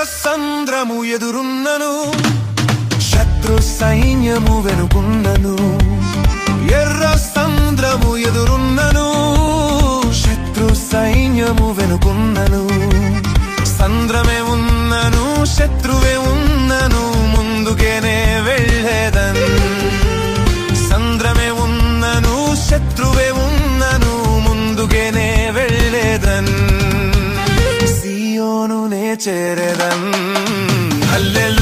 సంద్రము ఎదురున్నను, శత్రు సైన్యము వెనుకున్నను. ఎర్ర సంద్రము ఎదురున్నను, శత్రు సైన్యము వెనుకున్నను. సంద్రమే ఉన్నను, శత్రువే ఉన్నను, ముందుకేనే వెళ్ళేదన్. సంద్రమే ఉన్నను, శత్రువే ఉన్నను, ముందుకేనే వెళ్ళేదన్. సియోనునే చేరేదన్. హల్లెలూయా.